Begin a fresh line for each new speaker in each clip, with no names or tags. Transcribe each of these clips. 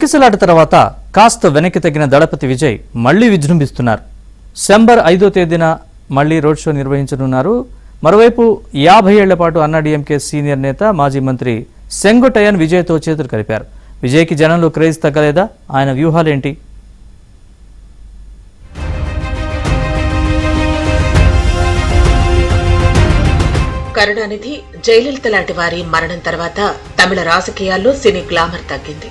కిసలాట తర్వాత కాస్త వెనక్కి తగ్గిన దళపతి విజయ్ మళ్లీ విజృంభిస్తున్నారు. సెప్టెంబర్ 5వ తేదీన మళ్లీ రోడ్ షో నిర్వహించనున్నారు. మరోవైపు 50 ఏళ్ల పాటు అన్నాడీఎంకే సీనియర్ నేత మాజీ మంత్రి సెంగొట్టయ్యన్ విజయ్తో చేతులు కలిపారు. విజయ్కి జనంలో క్రేజ్ తగ్గలేదా? ఆయన వ్యూహాలేంటి?
కరుణానిధి, జయలలిత లాంటి వారి మరణం తర్వాత తమిళ రాజకీయాల్లో సినీ గ్లామర్ తగ్గింది.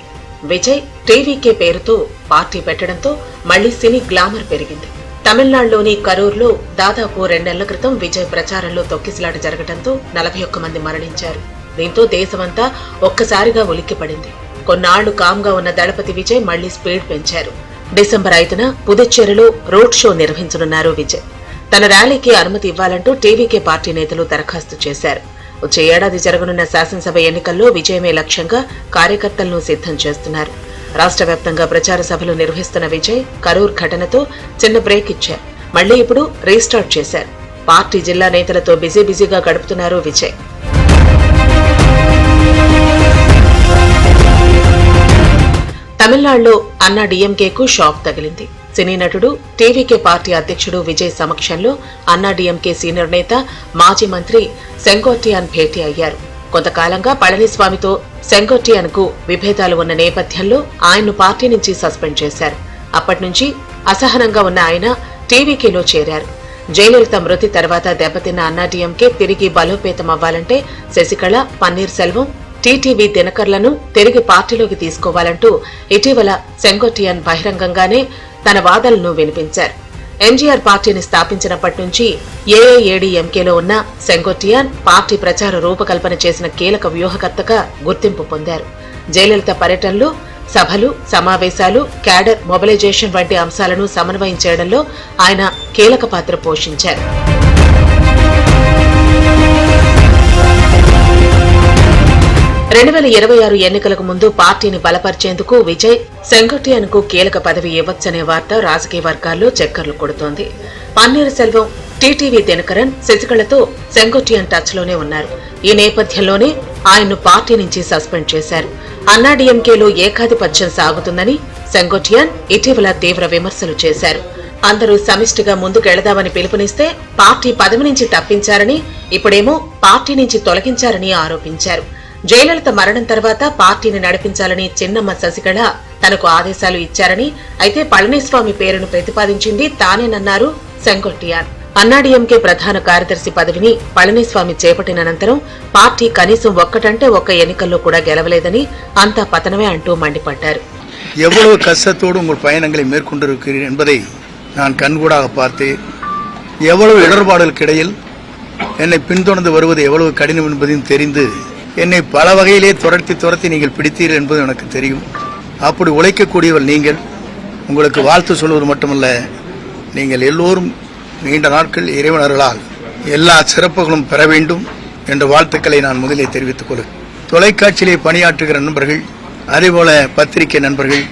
విజయ్ టీవీకే పేరుతో పార్టీ పెట్టడంతో మళ్లీ సినీ గ్లామర్ పెరిగింది. తమిళనాడులోని కరూర్లో దాదాపు 2 నెలల క్రితం విజయ్ ప్రచారంలో తొక్కిసలాట జరగడంతో 41 మంది మరణించారు. దీంతో దేశమంతా ఒక్కసారిగా ఉలిక్కిపడింది. కొన్నాళ్లు కామ్గా ఉన్న దళపతి విజయ్ మళ్లీ స్పీడ్ పెంచారు. డిసెంబర్ 5న పుదుచ్చేరిలో రోడ్ షో నిర్వహించనున్నారు విజయ్. తన ర్యాలీకి అనుమతి ఇవ్వాలంటూ టీవీకే పార్టీ నేతలు దరఖాస్తు చేశారు. వచ్చే ఏడాది జరగనున్న శాసనసభ ఎన్నికల్లో విజయమే లక్ష్యంగా కార్యకర్తలను సిద్ధం చేస్తున్నారు. రాష్ట్ర వ్యాప్తంగా ప్రచార సభలు నిర్వహిస్తున్న విజయ్ కరూర్ ఘటనతో చిన్న బ్రేక్ ఇచ్చారు. మళ్లీ ఇప్పుడు రీస్టార్ట్ చేశారు. పార్టీ జిల్లా నేతలతో బిజీగా గడుపుతున్నారు విజయ్. తమిళనాడులో అన్నాడీఎంకేకు షాక్ తగిలింది. సినీ నటుడు, టీవీకే పార్టీ అధ్యక్షుడు విజయ్ సమక్షంలో అన్నాడీఎంకే సీనియర్ నేత మాజీ మంత్రి సెంగొట్టియాన్ భేటీ అయ్యారు. కొంతకాలంగా పళనిస్వామితో సెంగొట్టియాన్ కు విభేదాలు ఉన్న నేపథ్యంలో ఆయన్ను పార్టీ నుంచి సస్పెండ్ చేశారు. అప్పటి నుంచి అసహనంగా ఉన్న ఆయన టీవీకేలో చేరారు. జయలలిత మృతి తర్వాత దెబ్బతిన్న అన్నాడీఎంకే తిరిగి బలోపేతం అవ్వాలంటే శశికళ, పన్నీర్ సెల్వం, టీటీవీ దినకర్లను తిరిగి పార్టీలోకి తీసుకోవాలంటూ ఇటీవల సెంగొట్టియాన్ బహిరంగంగానే తన వాదనలను వినిపించారు. ఎంజీఆర్ పార్టీని స్థాపించినప్పటి నుంచి ఏఐఏడీఎంకేలో ఉన్న సెంగొట్టియాన్ పార్టీ ప్రచార రూపకల్పన చేసిన కీలక వ్యూహకర్తగా గుర్తింపు పొందారు. జయలలిత పర్యటనలు, సభలు, సమావేశాలు, క్యాడర్ మొబిలైజేషన్ వంటి అంశాలను సమన్వయం చేయడంలో ఆయన కీలక పాత్ర పోషించారు. ఎన్నికలకు ముందు పార్టీని బలపరిచేందుకు విజయ్ సెంగొట్టియాన్ కు కీలక పదవి ఇవ్వచ్చనే వార్త రాజకీయ వర్గాల్లో చక్కర్లు కొడుతోంది. పన్నీర్ సెల్వం, టీటీవీ దినకరన్, శశికళతో సెంగొట్టియాన్ టచ్ లోనే ఉన్నారు. ఈ నేపథ్యంలోనే ఆయన్ను పార్టీ నుంచి సస్పెండ్ చేశారు. అన్నాడీఎంకేలో ఏకాధిపత్యం సాగుతుందని సెంగొట్టియాన్ ఇటీవల తీవ్ర విమర్శలు చేశారు. అందరూ సమిష్టిగా ముందుకెళదామని పిలుపునిస్తే పార్టీ పదవి నుంచి తప్పించారని, ఇప్పుడేమో పార్టీ నుంచి తొలగించారని ఆరోపించారు. జయలలిత మరణం తర్వాత పార్టీని నడిపించాలని చిన్నమ్మ శశికళ తనకు ఆదేశాలు ఇచ్చారని, అయితే పళనిస్వామి పేరును ప్రతిపాదించింది తానేనన్నారు సెంగొట్టియాన్. అన్నాడీఎంకే ప్రధాన కార్యదర్శి పదవిని పళనిస్వామి చేపట్టిన అనంతరం పార్టీ కనీసం ఒక్కటంటే ఒక్క ఎన్నికల్లో కూడా గెలవలేదని, అంతా పతనమే అంటూ మండిపడ్డారు.
எவ்வளவு கஷ்டத்தோடு உங்கள் பயணங்களை மேற்கொண்டிருக்கிறீர்கள் என்பதை நான் கண்கூடாக பார்த்தேன். எவ்வளவு இடர்பாடுகளுக்கு இடையில் என்னை பின்தொடர்ந்து வருவது எவ்வளவு கடினம் என்பதையும் தெரிந்து என்னை பல வகையிலே துரத்தி நீங்கள் பிடித்தீர்கள் என்பது எனக்கு தெரியும். அப்படி உழைக்கக்கூடியவர் நீங்கள். உங்களுக்கு வாழ்த்து சொல்வது மட்டுமல்ல, நீங்கள் எல்லோரும் நீண்ட நாட்கள் இறைவனர்களால் எல்லா சிறப்புகளும் பெற வேண்டும் என்ற வாழ்த்துக்களை நான் முதலே தெரிவித்துக் கொள்கிறேன். தொலைக்காட்சியிலே பணியாற்றுகிற நண்பர்கள், அதேபோல பத்திரிகை நண்பர்கள்.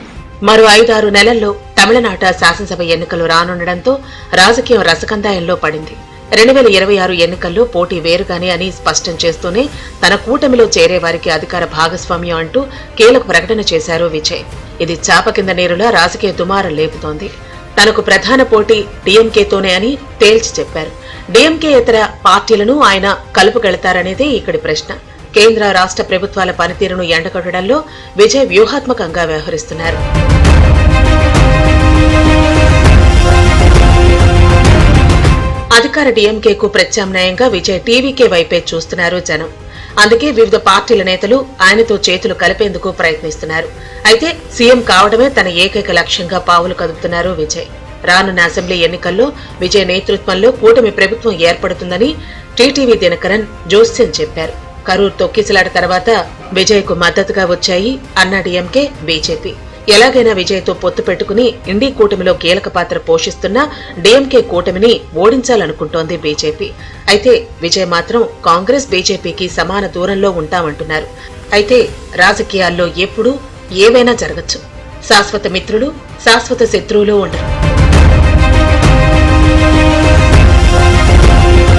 మరో 5-6 నెలల్లో తమిళనాట శాసనసభ ఎన్నికలు రానుండడంతో రాజకీయం రసకందాయంలో పడింది. 2026 ఎన్నికల్లో పోటీ వేరుగానే అని స్పష్టం చేస్తూనే తన కూటమిలో చేరే వారికి అధికార భాగస్వామ్యం అంటూ కీలక ప్రకటన చేశారు విజయ్. ఇది చాప కింద నీరులా రాజకీయ దుమారం లేపుతోంది. తనకు ప్రధాన పోటీ డీఎంకేతోనే అని తేల్చి చెప్పారు. డీఎంకే ఇతర పార్టీలను ఆయన కలుపుకెళతారనేదే ఇక్కడి ప్రశ్న. కేంద్ర, రాష్ట్ర ప్రభుత్వాల పనితీరును ఎండగొట్టడంలో విజయ్ వ్యూహాత్మకంగా వ్యవహరిస్తున్నారు. అధికార డీఎంకేకు ప్రత్యామ్నాయంగా విజయ్ టీవీకే వైపే చూస్తున్నారు జనం. అందుకే వివిధ పార్టీల నేతలు ఆయనతో చేతులు కలిపేందుకు ప్రయత్నిస్తున్నారు. అయితే సీఎం కావడమే తన ఏకైక లక్ష్యంగా పావులు కదుపుతున్నారు విజయ్. రానున్న అసెంబ్లీ ఎన్నికల్లో విజయ్ నేతృత్వంలో కూటమి ప్రభుత్వం ఏర్పడుతుందని టీటీవీ దినకరన్ జోస్యం చెప్పారు. కరూర్ తొక్కిసలాట తర్వాత విజయ్ కు మద్దతుగా వచ్చాయి అన్నాడీఎంకే, బీజేపీ. ఎలాగైనా విజయ్తో పొత్తు పెట్టుకుని ఇండీ కూటమిలో కీలక పాత్ర పోషిస్తున్న డీఎంకే కూటమిని ఓడించాలనుకుంటోంది బీజేపీ. అయితే విజయ్ మాత్రం కాంగ్రెస్, బీజేపీకి సమాన దూరంలో ఉంటామంటున్నారు. అయితే రాజకీయాల్లో ఎప్పుడూ ఏవైనా జరగచ్చు. శాశ్వత మిత్రులు, శాశ్వత శత్రువులు ఉండరు.